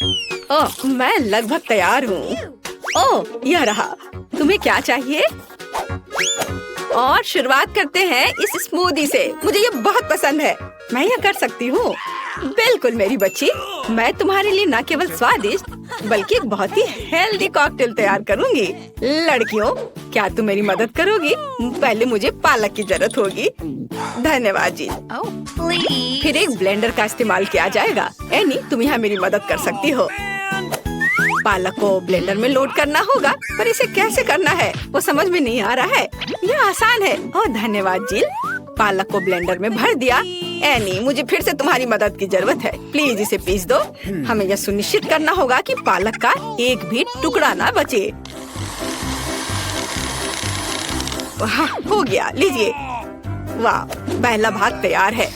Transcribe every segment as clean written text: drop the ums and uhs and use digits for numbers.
ओह, मैं लगभग तैयार हूँ। ओह, यह रहा। तुम्हें क्या चाहिए? और शुरुआत करते हैं इस स्मूदी से। मुझे ये बहुत पसंद है। मैं यह कर सकती हूँ। बिल्कुल मेरी बच्ची, मैं तुम्हारे लिए न केवल स्वादिष्ट बल्कि एक बहुत ही हेल्दी कॉकटेल तैयार करूँगी। लड़कियों, क्या तुम मेरी मदद करोगी? पहले मुझे पालक की जरूरत होगी। धन्यवाद जी। फिर एक ब्लेंडर का इस्तेमाल किया जाएगा। एनी, तुम यहाँ मेरी मदद कर सकती हो। पालक को ब्लेंडर में लोड करना होगा, पर इसे कैसे करना है वो समझ में नहीं आ रहा है। यह आसान है। ओह धन्यवाद जिल। पालक को ब्लेंडर में भर दिया। एनी, मुझे फिर से तुम्हारी मदद की जरूरत है। प्लीज इसे पीस दो। हमें यह सुनिश्चित करना होगा कि पालक का एक भी टुकड़ा ना बचे। हो गया, लीजिए। वाह, पहला भाग तैयार है।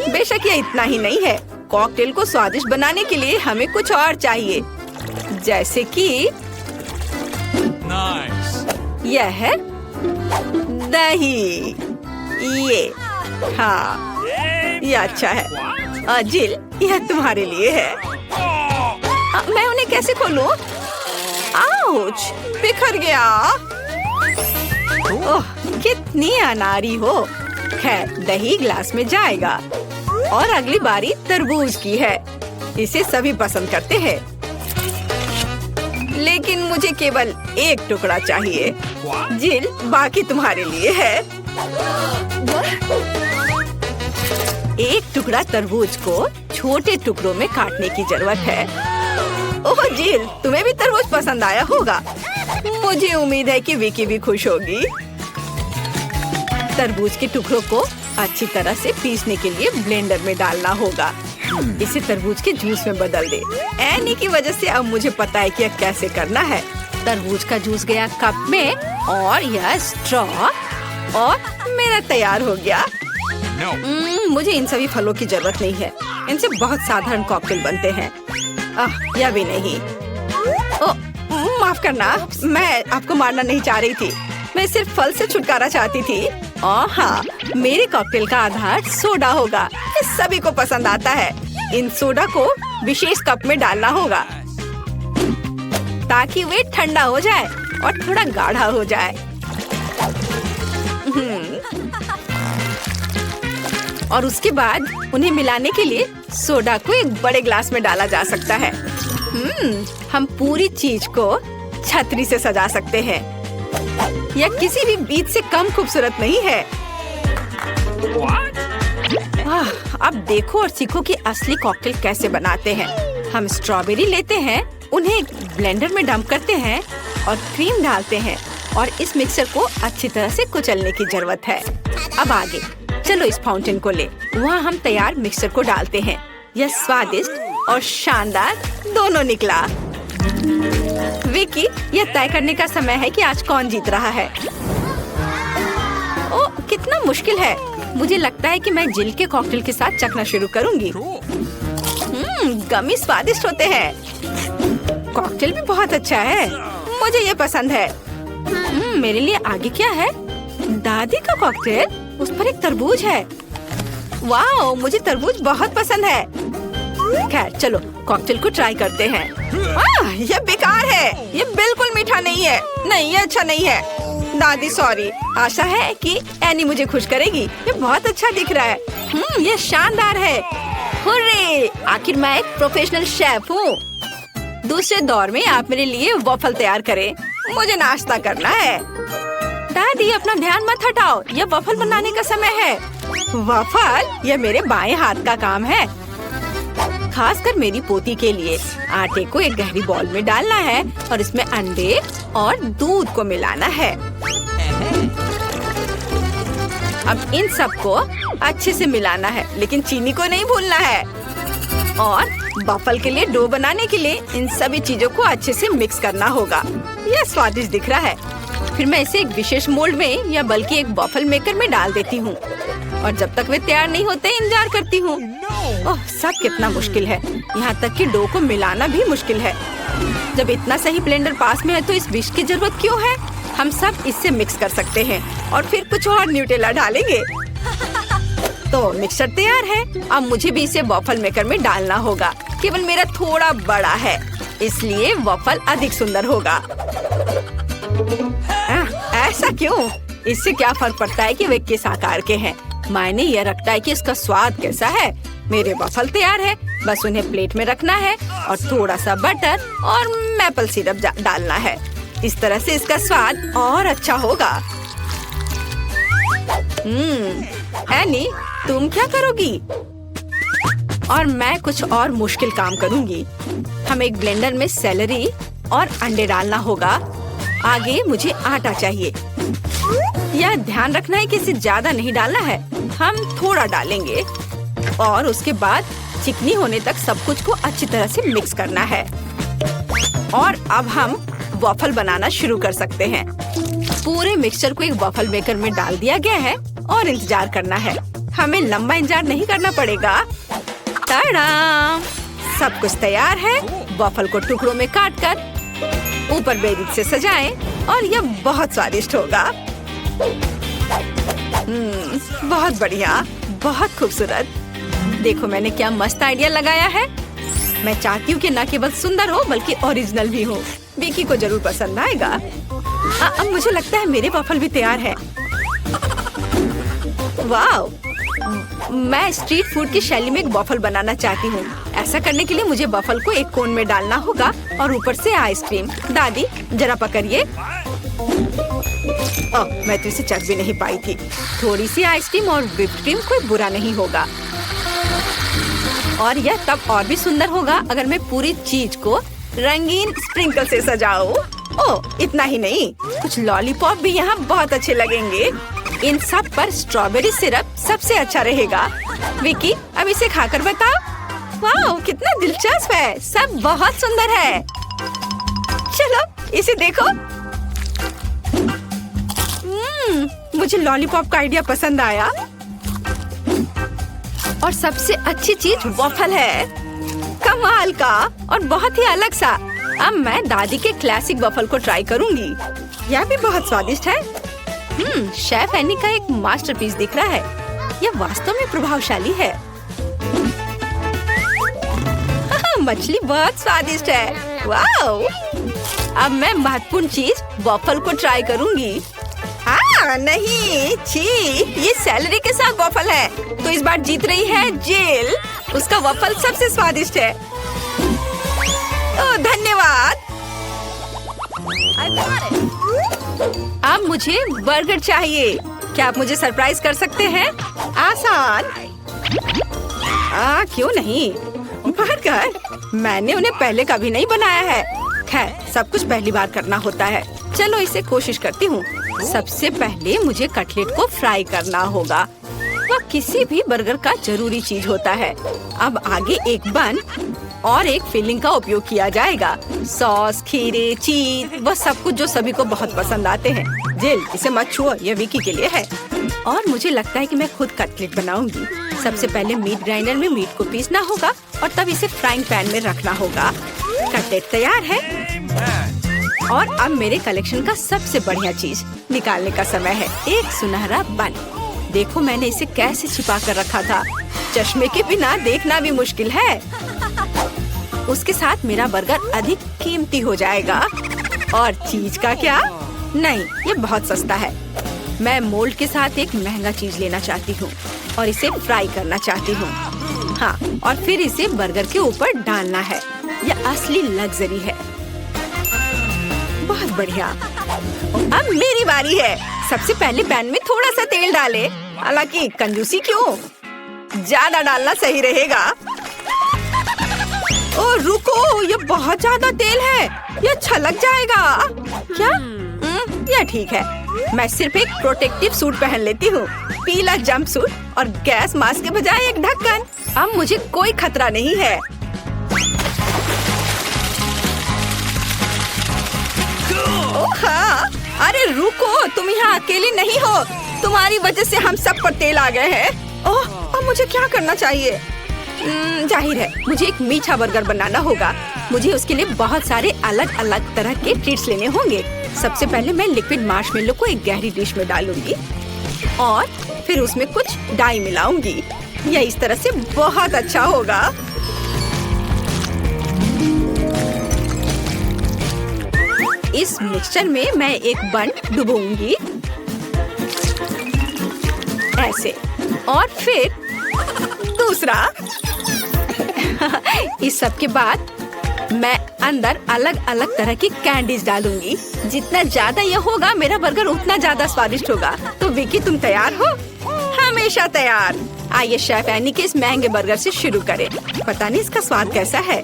बेशक यह इतना ही नहीं है। कॉकटेल को स्वादिष्ट बनाने के लिए हमें कुछ और चाहिए, जैसे कि यह है दही। ये हाँ, ये अच्छा है। जिल, यह तुम्हारे लिए है। मैं उन्हें कैसे खोलूं? आउच, बिखर गया। ओह, कितनी अनारी हो। खैर, दही ग्लास में जाएगा। और अगली बारी तरबूज की है। इसे सभी पसंद करते हैं, लेकिन मुझे केवल एक टुकड़ा चाहिए। जिल, बाकी तुम्हारे लिए है। एक टुकड़ा तरबूज को छोटे टुकड़ों में काटने की जरूरत है। ओह जिल, तुम्हें भी तरबूज पसंद आया होगा। मुझे उम्मीद है कि विकी भी खुश होगी। तरबूज के टुकड़ों को अच्छी तरह से पीसने के लिए ब्लेंडर में डालना होगा। इसे तरबूज के जूस में बदल दे। एनी की वजह से अब मुझे पता है कि यह कैसे करना है। तरबूज का जूस गया कप में और यह स्ट्रॉ और मेरा तैयार हो गया। मुझे इन सभी फलों की जरूरत नहीं है। इनसे बहुत साधारण कॉकटेल बनते हैं। यह भी नहीं। माफ करना, मैं आपको मारना नहीं चाह रही थी। मैं सिर्फ फल से छुटकारा चाहती थी। हाँ, मेरे कॉकटेल का आधार सोडा होगा। ये सभी को पसंद आता है। इन सोडा को विशेष कप में डालना होगा ताकि वे ठंडा हो जाए और थोड़ा गाढ़ा हो जाए। और उसके बाद उन्हें मिलाने के लिए सोडा को एक बड़े ग्लास में डाला जा सकता है। हम पूरी चीज को छतरी से सजा सकते हैं। यह किसी भी बीज से कम खूबसूरत नहीं है। अब देखो और सीखो कि असली कॉकटेल कैसे बनाते हैं। हम स्ट्रॉबेरी लेते हैं, उन्हें ब्लेंडर में डंप करते हैं और क्रीम डालते हैं और इस मिक्सर को अच्छी तरह से कुचलने की जरूरत है। अब आगे चलो इस फाउंटेन को ले। वहाँ हम तैयार मिक्सर को डालते हैं। यह स्वादिष्ट और शानदार दोनों निकला। विकी, यह तय करने का समय है कि आज कौन जीत रहा है। ओह, कितना मुश्किल है। मुझे लगता है कि मैं जिल के कॉकटेल के साथ चखना शुरू करूंगी। गमी स्वादिष्ट होते हैं। कॉकटेल भी बहुत अच्छा है। मुझे ये पसंद है। मेरे लिए आगे क्या है? दादी का कॉकटेल, उस पर एक तरबूज है। वाह, मुझे तरबूज बहुत पसंद है। खैर चलो कॉकटेल को ट्राई करते हैं। यह बेकार है। यह बिल्कुल मीठा नहीं है। नहीं, यह अच्छा नहीं है। दादी सॉरी। आशा है कि एनी मुझे खुश करेगी। ये बहुत अच्छा दिख रहा है। यह शानदार है। हुर्रे! आखिर मैं एक प्रोफेशनल शेफ हूँ। दूसरे दौर में आप मेरे लिए वॉफल तैयार करें। मुझे नाश्ता करना है। दादी, अपना ध्यान मत हटाओ। यह वॉफल बनाने का समय है। वॉफल? यह मेरे बाएं हाथ का काम है, खासकर मेरी पोती के लिए। आटे को एक गहरी बॉल में डालना है और इसमें अंडे और दूध को मिलाना है। अब इन सबको अच्छे से मिलाना है, लेकिन चीनी को नहीं भूलना है। और वॉफल के लिए डो बनाने के लिए इन सभी चीजों को अच्छे से मिक्स करना होगा। यह स्वादिष्ट दिख रहा है। फिर मैं इसे एक विशेष मोल्ड में या बल्कि एक वॉफल मेकर में डाल देती हूँ और जब तक वे तैयार नहीं होते इंतजार करती हूँ। ओह, सब कितना मुश्किल है। यहाँ तक कि डो को मिलाना भी मुश्किल है। जब इतना सही ब्लेंडर पास में है तो इस विस्क की जरूरत क्यों है? हम सब इससे मिक्स कर सकते हैं और फिर कुछ और न्यूटेला डालेंगे। तो मिक्सचर तैयार है। अब मुझे भी इसे वॉफल मेकर में डालना होगा। केवल मेरा थोड़ा बड़ा है, इसलिए वॉफल अधिक सुंदर होगा। ऐसा क्यों? इससे क्या फर्क पड़ता है कि वे किस आकार के हैं? मायने यह रखता है कि इसका स्वाद कैसा है। मेरे वॉफल तैयार है, बस उन्हें प्लेट में रखना है और थोड़ा सा बटर और मैपल सिरप डालना है। इस तरह से इसका स्वाद और अच्छा होगा। एनी, तुम क्या करोगी? और मैं कुछ और मुश्किल काम करूंगी। हम एक ब्लेंडर में सेलरी और अंडे डालना होगा। आगे मुझे आटा चाहिए। यह ध्यान रखना है कि इसे ज्यादा नहीं डालना है, हम थोड़ा डालेंगे और उसके बाद चिकनी होने तक सब कुछ को अच्छी तरह से मिक्स करना है। और अब हम वॉफल बनाना शुरू कर सकते हैं। पूरे मिक्सचर को एक वॉफल मेकर में डाल दिया गया है और इंतजार करना है। हमें लंबा इंतजार नहीं करना पड़ेगा। टाडा! सब कुछ तैयार है। वॉफल को टुकड़ों में काटकर ऊपर बेरी से सजाएं और यह बहुत स्वादिष्ट होगा। बहुत बढ़िया, बहुत खूबसूरत। देखो मैंने क्या मस्त आइडिया लगाया है। मैं चाहती हूँ कि न केवल सुंदर हो बल्कि ओरिजिनल भी हो। विकी को जरूर पसंद आएगा। अब मुझे लगता है मेरे वॉफल भी तैयार है। वाह! मैं स्ट्रीट फूड की शैली में एक वॉफल बनाना चाहती हूँ। ऐसा करने के लिए मुझे वॉफल को एक कोन में डालना होगा और ऊपर से आइसक्रीम। दादी जरा पकड़िए। मैं तो इसे चख भी नहीं पाई थी। थोड़ी सी आइसक्रीम और व्हिप्ड क्रीम कोई बुरा नहीं होगा। और यह तब और भी सुंदर होगा अगर मैं पूरी चीज को रंगीन स्प्रिंकल से सजाऊं। ओह, इतना ही नहीं, कुछ लॉलीपॉप भी यहाँ बहुत अच्छे लगेंगे। इन सब पर स्ट्रॉबेरी सिरप सबसे अच्छा रहेगा। विकी, अब इसे खाकर बताओ। वाह, कितना दिलचस्प है। सब बहुत सुंदर है। चलो इसे देखो। मुझे लॉलीपॉप का आइडिया पसंद आया। और सबसे अच्छी चीज वॉफल है। कमाल का और बहुत ही अलग सा। अब मैं दादी के क्लासिक वॉफल को ट्राई करूंगी। यह भी बहुत स्वादिष्ट है। शेफ एनी का एक मास्टरपीस दिख रहा है। यह वास्तव में प्रभावशाली है। मछली बहुत स्वादिष्ट है। वाओ! अब मैं महत्वपूर्ण चीज वॉफल को ट्राई करूंगी। नहीं, छी, ये सेलरी के साथ वॉफल है। तो इस बार जीत रही है जेल। उसका वॉफल सबसे स्वादिष्ट है। ओह, धन्यवाद। अब मुझे बर्गर चाहिए। क्या आप मुझे सरप्राइज कर सकते हैं? आसान। क्यों नहीं? बर्गर? मैंने उन्हें पहले कभी नहीं बनाया है। खैर, सब कुछ पहली बार करना होता है। चलो इसे कोशिश करती हूँ। सबसे पहले मुझे कटलेट को फ्राई करना होगा। वह किसी भी बर्गर का जरूरी चीज होता है। अब आगे एक बन और एक फिलिंग का उपयोग किया जाएगा। सॉस, खीरे, चीज, वह सब कुछ जो सभी को बहुत पसंद आते हैं। जेल, इसे मत छुओ, यह विकी के लिए है। और मुझे लगता है कि मैं खुद कटलेट बनाऊंगी। सबसे पहले मीट ग्राइंडर में मीट को पीसना होगा और तब इसे फ्राइंग पैन में रखना होगा। कटलेट तैयार है। और अब मेरे कलेक्शन का सबसे बढ़िया चीज निकालने का समय है। एक सुनहरा बन। देखो मैंने इसे कैसे छिपा कर रखा था। चश्मे के बिना देखना भी मुश्किल है। उसके साथ मेरा बर्गर अधिक कीमती हो जाएगा। और चीज का क्या? नहीं, ये बहुत सस्ता है। मैं मोल्ड के साथ एक महंगा चीज लेना चाहती हूँ और इसे फ्राई करना चाहती हूँ। हाँ, और फिर इसे बर्गर के ऊपर डालना है। यह असली लग्जरी है। बहुत बढ़िया। अब मेरी बारी है। सबसे पहले पैन में थोड़ा सा तेल डाले। हालांकि कंजूसी क्यों? ज्यादा डालना सही रहेगा। ओ रुको, ये बहुत ज्यादा तेल है। ये छलक जाएगा। क्या? यह ठीक है। मैं सिर्फ एक प्रोटेक्टिव सूट पहन लेती हूँ। पीला जंप सूट और गैस मास्क के बजाय एक ढक्कन। अब मुझे कोई खतरा नहीं है। हाँ, अरे रुको, तुम यहाँ अकेली नहीं हो। तुम्हारी वजह से हम सब पर तेल आ गए हैं। ओह, अब मुझे क्या करना चाहिए? जाहिर है मुझे एक मीठा बर्गर बनाना होगा। मुझे उसके लिए बहुत सारे अलग अलग तरह के ट्रीट्स लेने होंगे। सबसे पहले मैं लिक्विड मार्शमेलो को एक गहरी डिश में डालूंगी और फिर उसमें कुछ डाई मिलाऊंगी। यह इस तरह से बहुत अच्छा होगा। इस मिक्सचर में मैं एक बन डुबोऊंगी ऐसे, और फिर दूसरा। इस सब के बाद मैं अंदर अलग अलग तरह की कैंडीज डालूंगी। जितना ज्यादा ये होगा मेरा बर्गर उतना ज्यादा स्वादिष्ट होगा। तो विकी, तुम तैयार हो? हमेशा तैयार। आइए शेफ एनी के इस महंगे बर्गर से शुरू करें। पता नहीं इसका स्वाद कैसा है।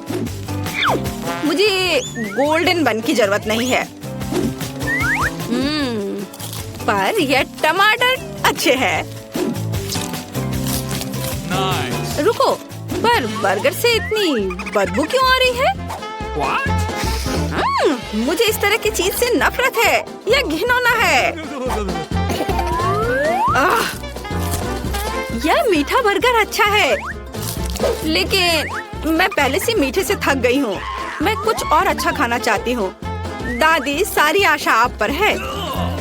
मुझे गोल्डन बन की जरूरत नहीं है, पर यह टमाटर अच्छे हैं। रुको, पर बर्गर से इतनी बदबू क्यों आ रही है? मुझे इस तरह की चीज से नफरत है। यह घिनौना है। यह मीठा बर्गर अच्छा है, लेकिन मैं पहले से मीठे से थक गई हूँ। मैं कुछ और अच्छा खाना चाहती हूँ। दादी, सारी आशा आप पर है।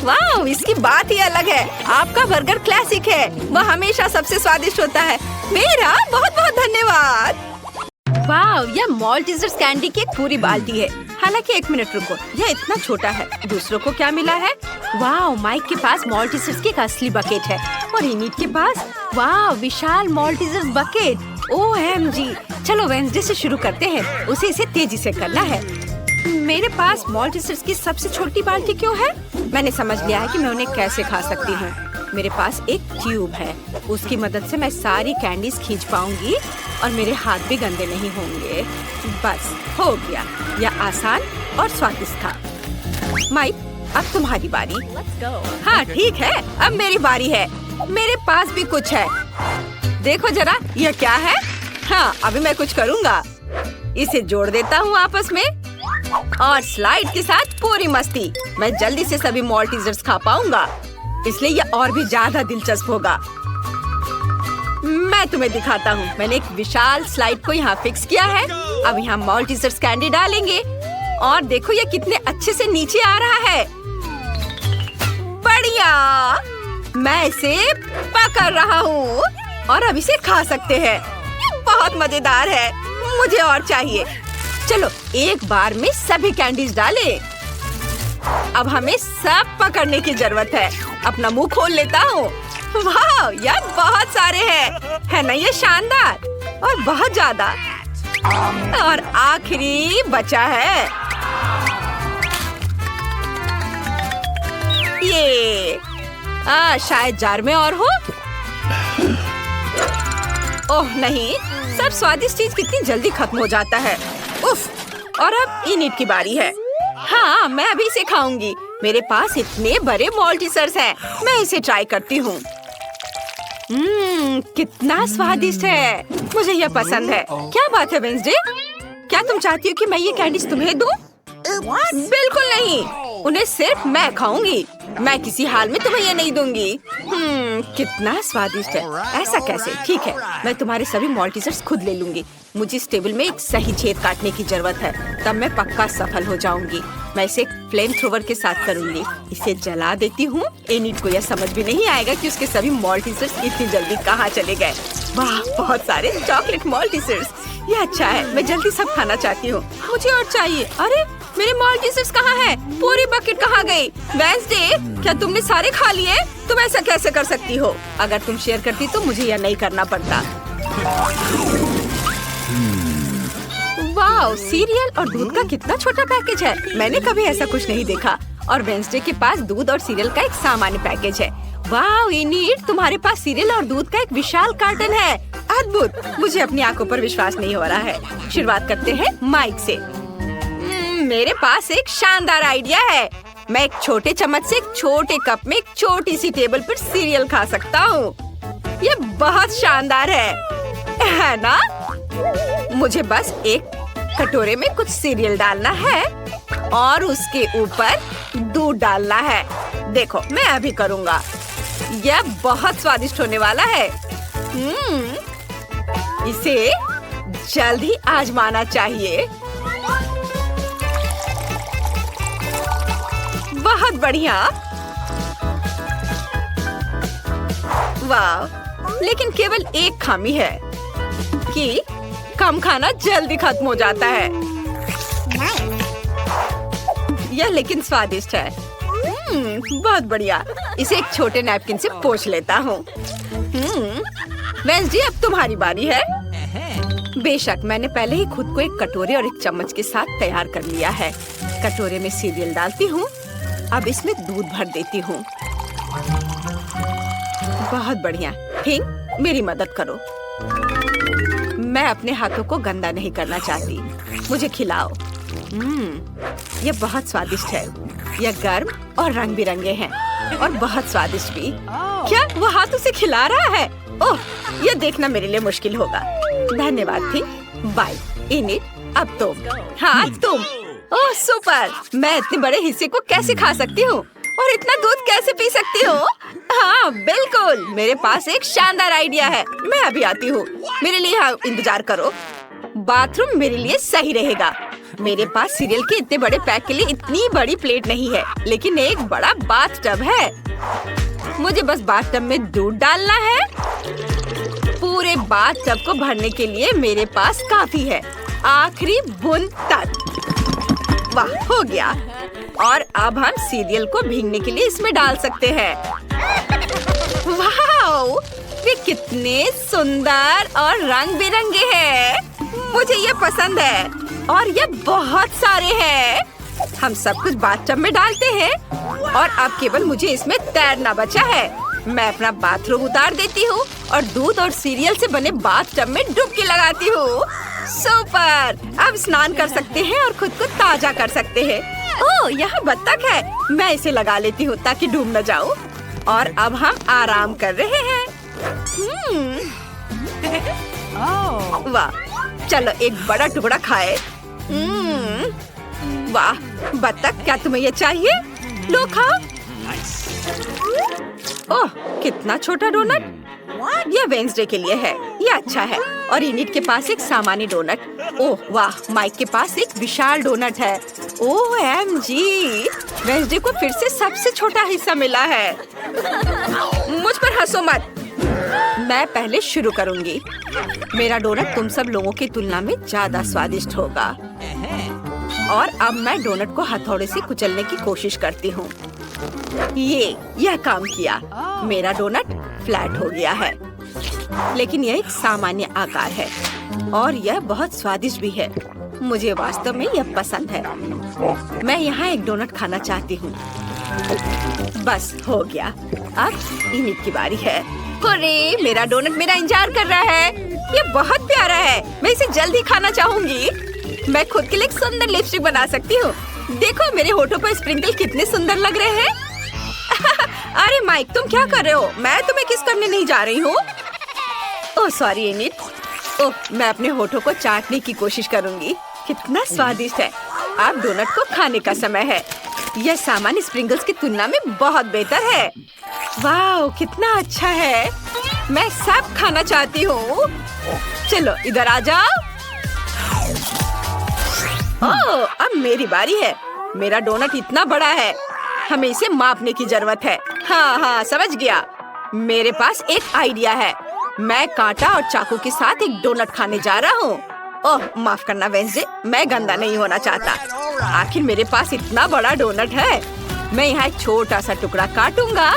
वाह, इसकी बात ही अलग है। आपका बर्गर क्लासिक है। वह हमेशा सबसे स्वादिष्ट होता है। मेरा बहुत बहुत धन्यवाद। वाह, यह माल्टेजर्स कैंडी की एक पूरी बाल्टी है। हालांकि 1 मिनट रुको, यह इतना छोटा है। दूसरों को क्या मिला है? वाह, माइक के पास माल्टेजर्स की एक असली बकेट है, और इनिट के पास वाह विशाल माल्टेजर्स बकेट। OMG, चलो वेडनेसडे से शुरू करते हैं। उसे इसे तेजी से करना है। मेरे पास माल्टेजर्स की सबसे छोटी बाल्टी क्यों है? मैंने समझ लिया है कि मैं उन्हें कैसे खा सकती हूँ। मेरे पास एक ट्यूब है, उसकी मदद से मैं सारी कैंडीज खींच पाऊंगी और मेरे हाथ भी गंदे नहीं होंगे। बस हो गया। यह आसान और स्वादिष्ट था। माइक, अब तुम्हारी बारी। हाँ ठीक है, अब मेरी बारी है। मेरे पास भी कुछ है। देखो जरा, यह क्या है? हाँ, अभी मैं कुछ करूँगा। इसे जोड़ देता हूँ आपस में, और स्लाइड के साथ पूरी मस्ती। मैं जल्दी से सभी माल्टेजर्स खा पाऊंगा, इसलिए यह और भी ज्यादा दिलचस्प होगा। मैं तुम्हें दिखाता हूँ। मैंने एक विशाल स्लाइड को यहाँ फिक्स किया है। अब यहाँ माल्टेजर्स कैंडी डालेंगे, और देखो ये कितने अच्छे से नीचे आ रहा है। बढ़िया, मैं इसे पकड़ रहा हूँ और अब इसे खा सकते हैं। बहुत मजेदार है। मुझे और चाहिए। चलो एक बार में सभी कैंडीज डालें। अब हमें सब पकड़ने की जरूरत है। अपना मुंह खोल लेता हूँ। वाह, यार बहुत सारे हैं, है ना? ये शानदार और बहुत ज्यादा। और आखिरी बचा है ये। शायद जार में और हो। ओह नहीं, सब स्वादिष्ट चीज कितनी जल्दी खत्म हो जाता है। उफ, और अब इनिट की बारी है। हाँ, मैं अभी इसे खाऊंगी। मेरे पास इतने बड़े माल्टेजर्स हैं। मैं इसे ट्राई करती हूँ। कितना स्वादिष्ट है। मुझे यह पसंद है। क्या बात है वेडनेसडे? क्या तुम चाहती हो कि मैं ये कैंडीज तुम्हें दूँ? बिल्कुल नहीं, उन्हें सिर्फ मैं खाऊंगी। मैं किसी हाल में तुम्हें ये नहीं दूंगी। कितना स्वादिष्ट है। ऐसा कैसे? ठीक है, मैं तुम्हारे सभी माल्टेजर्स खुद ले लूंगी। मुझे इस टेबल में एक सही छेद काटने की जरूरत है, तब मैं पक्का सफल हो जाऊंगी। मैं इसे फ्लेम थ्रोवर के साथ करूंगी। इसे जला देती हूँ। एनिट को यह समझ भी नहीं आएगा कि उसके सभी माल्टेजर्स इतनी जल्दी कहाँ चले गए। वाह, बहुत सारे चॉकलेट माल्टेजर्स। ये अच्छा है। मैं जल्दी सब खाना चाहती हूँ। मुझे और चाहिए। अरे मेरे माल्टेजर्स कहाँ हैं? पूरी बकेट कहाँ गई? वेडनेसडे, क्या तुमने सारे खा लिए? तुम ऐसा कैसे कर सकती हो? अगर तुम शेयर करती तो मुझे यह नहीं करना पड़ता। वाह, सीरियल और दूध का कितना छोटा पैकेज है। मैंने कभी ऐसा कुछ नहीं देखा। और वेडनेसडे के पास दूध और सीरियल का एक सामान्य पैकेज है। वाह इनिट, तुम्हारे पास सीरियल और दूध का एक विशाल कार्टन है। अद्भुत। मुझे अपनी आंखों पर विश्वास नहीं हो रहा है। शुरुआत करते हैं माइक से। मेरे पास एक शानदार आइडिया है। मैं एक छोटे चम्मच से एक छोटे कप में एक छोटी सी टेबल पर सीरियल खा सकता हूँ। ये बहुत शानदार है ना? मुझे बस एक कटोरे में कुछ सीरियल डालना है और उसके ऊपर दूध डालना है। देखो, मैं अभी करूँगा। यह बहुत स्वादिष्ट होने वाला है। इसे जल्द ही आजमाना चाहिए। बहुत बढ़िया। वाह, लेकिन केवल एक खामी है कि कम खाना जल्दी खत्म हो जाता है। यह लेकिन स्वादिष्ट है। बहुत बढ़िया। इसे एक छोटे नैपकिन से पोंछ लेता हूँ। वेंसडे, अब तुम्हारी बारी है। बेशक, मैंने पहले ही खुद को एक कटोरे और एक चम्मच के साथ तैयार कर लिया है। कटोरे में सीरियल डालती हूँ। अब इसमें दूध भर देती हूँ। बहुत बढ़िया। थिंक, मेरी मदद करो। मैं अपने हाथों को गंदा नहीं करना चाहती। मुझे खिलाओ। यह बहुत स्वादिष्ट है। यह गर्म और रंग बिरंगे हैं और बहुत स्वादिष्ट भी। क्या वो हाथ उसे खिला रहा है? ओह, यह देखना मेरे लिए मुश्किल होगा। धन्यवाद थिंक। बाय। इनिट, अब तुम। हाँ, तुम। ओह सुपर। मैं इतने बड़े हिस्से को कैसे खा सकती हूँ और इतना दूध कैसे पी सकती हूँ? हाँ बिल्कुल, मेरे पास एक शानदार आइडिया है। मैं अभी आती हूँ। मेरे लिए यहाँ इंतजार करो। बाथरूम मेरे लिए सही रहेगा। मेरे पास सीरियल के इतने बड़े पैक के लिए इतनी बड़ी प्लेट नहीं है, लेकिन एक बड़ा बाथ टब है। मुझे बस बाथ टब में दूध डालना है। पूरे बाथ टब को भरने के लिए मेरे पास काफी है। आखिरी बूंद तक। वाह, हो गया। और अब हम सीरियल को भीगने के लिए इसमें डाल सकते हैं। वाह, वे कितने सुंदर और रंग बिरंगे हैं। मुझे ये पसंद है और ये बहुत सारे हैं। हम सब कुछ बाथटब में डालते हैं और अब केवल मुझे इसमें तैरना बचा है। मैं अपना बाथरूम उतार देती हूँ और दूध और सीरियल से बने बाथटब में डुबकी लगाती हूँ। सुपर। अब स्नान कर सकते हैं और खुद को ताजा कर सकते हैं। ओह, यहाँ बत्तख है। मैं इसे लगा लेती हूँ ताकि डूब न जाऊँ। और अब हम आराम कर रहे हैं। वाह, चलो एक बड़ा टुकड़ा खाए। वाह बत्तख, क्या तुम्हें ये चाहिए? लो खाओ। ओह, कितना छोटा डोनट। यह वेंसडे के लिए है। यह अच्छा है। और इनिट के पास एक सामान्य डोनट। ओह वाह, माइक के पास एक विशाल डोनट है। OMG, वेंसडे को फिर से सबसे छोटा हिस्सा मिला है। मुझ पर हंसो मत। मैं पहले शुरू करूंगी। मेरा डोनट तुम सब लोगों की तुलना में ज्यादा स्वादिष्ट होगा। और अब मैं डोनट को हथौड़े से कुचलने की कोशिश करती हूँ। यह काम किया। मेरा डोनट फ्लैट हो गया है, लेकिन यह एक सामान्य आकार है और यह बहुत स्वादिष्ट भी है। मुझे वास्तव में यह पसंद है। मैं यहाँ एक डोनट खाना चाहती हूँ। बस हो गया। अब इनिट की बारी है। अरे, मेरा डोनट मेरा इंतजार कर रहा है। यह बहुत प्यारा है। मैं इसे जल्दी खाना चाहूंगी। मैं खुद के लिए एक सुंदर लिपस्टिक बना सकती हूँ। देखो मेरे होठों पर स्प्रिंकल कितने सुंदर लग रहे हैं। अरे माइक, तुम क्या कर रहे हो? मैं तुम्हें किस करने नहीं जा रही हूँ। Oh sorry init. ओह, मैं अपने होठों को चाटने की कोशिश करूंगी। कितना स्वादिष्ट है। अब डोनट को खाने का समय है। यह सामान्य स्प्रिंकल्स की तुलना में बहुत बेहतर है। वाह, कितना अच्छा है। मैं सब खाना चाहती हूँ। चलो इधर आ जाओ। ओह, अब मेरी बारी है। मेरा डोनट इतना बड़ा है, हमें इसे मापने की जरूरत है। हाँ, समझ गया। मेरे पास एक आइडिया है। मैं कांटा और चाकू के साथ एक डोनट खाने जा रहा हूँ। ओह माफ करना वेंसडे, मैं गंदा नहीं होना चाहता। आखिर मेरे पास इतना बड़ा डोनट है। मैं यहाँ एक छोटा सा टुकड़ा काटूंगा।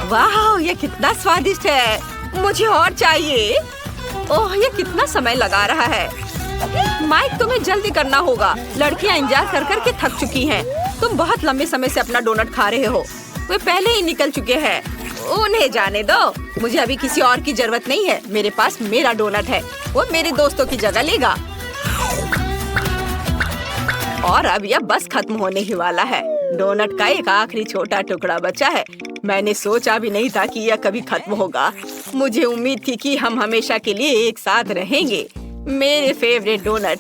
वाह, ये कितना स्वादिष्ट है। मुझे और चाहिए। ओह, ये कितना समय लगा रहा है। माइक, तुम्हें जल्दी करना होगा। लड़कियाँ इंतजार कर कर के थक चुकी हैं। तुम बहुत लंबे समय से अपना डोनट खा रहे हो। वे पहले ही निकल चुके हैं। उन्हें जाने दो। मुझे अभी किसी और की जरूरत नहीं है। मेरे पास मेरा डोनट है। वो मेरे दोस्तों की जगह लेगा। और अब यह बस खत्म होने ही वाला है। डोनट का एक आखिरी छोटा टुकड़ा बचा है। मैंने सोचा भी नहीं था कि यह कभी खत्म होगा। मुझे उम्मीद थी कि हम हमेशा के लिए एक साथ रहेंगे। मेरे फेवरेट डोनट।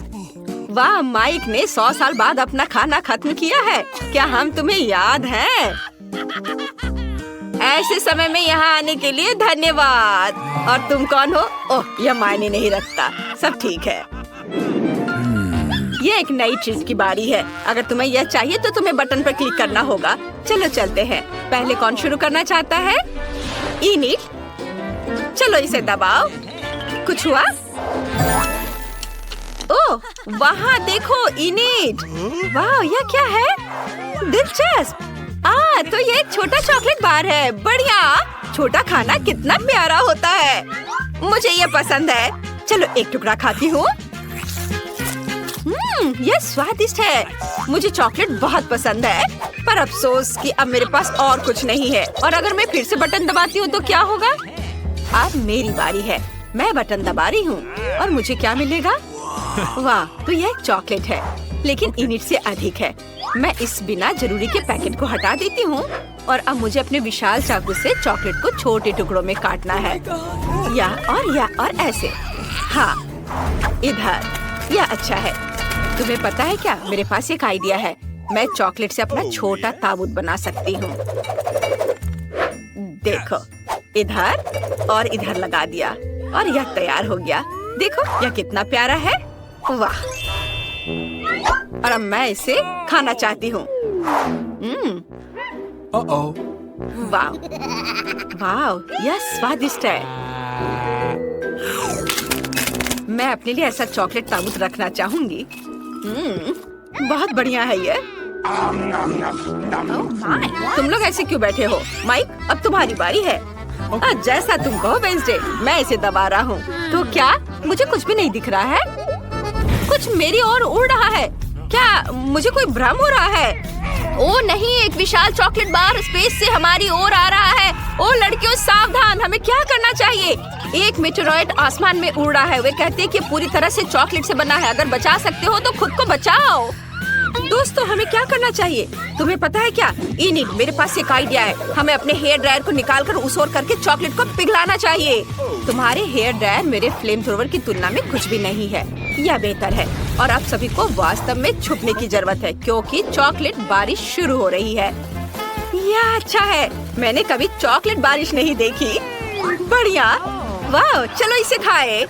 वाह, माइक ने 100 साल बाद अपना खाना खत्म किया है। क्या हम तुम्हें याद हैं? ऐसे समय में यहाँ आने के लिए धन्यवाद। और तुम कौन हो? ओह, यह मायने नहीं रखता। सब ठीक है। ये एक नई चीज की बारी है। अगर तुम्हें यह चाहिए तो तुम्हें बटन पर क्लिक करना होगा। चलो चलते हैं। पहले कौन शुरू करना चाहता है? इनिट। चलो इसे दबाओ। कुछ हुआ? ओह, ओह, वहाँ देखो इनिट। वाह, यह क्या है? दिलचस्प। तो ये एक छोटा चॉकलेट बार है। बढ़िया। छोटा खाना कितना प्यारा होता है। मुझे ये पसंद है। चलो एक टुकड़ा खाती हूँ। यह स्वादिष्ट है। मुझे चॉकलेट बहुत पसंद है, पर अफसोस कि अब मेरे पास और कुछ नहीं है। और अगर मैं फिर से बटन दबाती हूँ तो क्या होगा? अब मेरी बारी है। मैं बटन दबा रही हूँ और मुझे क्या मिलेगा? वाह, तो यह एक चॉकलेट है, लेकिन इनिट से अधिक है। मैं इस बिना जरूरी के पैकेट को हटा देती हूँ और अब मुझे अपने विशाल चाकू से चॉकलेट को छोटे टुकड़ों में काटना है। या और ऐसे। हाँ, इधर। यह अच्छा है। तुम्हें पता है क्या, मेरे पास एक आइडिया है। मैं चॉकलेट से अपना छोटा ताबूत बना सकती हूँ। देखो, इधर और इधर लगा दिया और यह तैयार हो गया। देखो, यह कितना प्यारा है। वाह, और अब मैं इसे खाना चाहती हूँ। वाह, वाह, यह स्वादिष्ट है। मैं अपने लिए ऐसा चॉकलेट ताबूत रखना चाहूंगी। बहुत बढ़िया है ये। तुम लोग ऐसे क्यों बैठे हो? माइक, अब तुम्हारी बारी है। जैसा तुम कहो वेंसडे। मैं इसे दबा रहा हूँ। तो क्या मुझे कुछ भी नहीं दिख रहा है? कुछ मेरी ओर उड़ रहा है। क्या मुझे कोई भ्रम हो रहा है? ओ नहीं, एक विशाल चॉकलेट बार स्पेस से हमारी ओर आ रहा है। ओ लड़कियों, सावधान। हमें क्या करना चाहिए? एक मेटेरॉइड आसमान में उड़ रहा है। वे कहते हैं कि पूरी तरह से चॉकलेट से बना है। अगर बचा सकते हो तो खुद को बचाओ। दोस्तों, हमें क्या करना चाहिए? तुम्हें पता है क्या? इनिट, मेरे पास एक आइडिया है। हमें अपने हेयर ड्रायर को निकालकर उस ओर करके चॉकलेट को पिघलाना चाहिए। तुम्हारे हेयर ड्रायर मेरे फ्लेम थ्रोवर की तुलना में कुछ भी नहीं है। यह बेहतर है। और आप सभी को वास्तव में छुपने की जरूरत है, क्योंकि चॉकलेट बारिश शुरू हो रही है। यह अच्छा है। मैंने कभी चॉकलेट बारिश नहीं देखी। बढ़िया। वाह, चलो इसे खाए।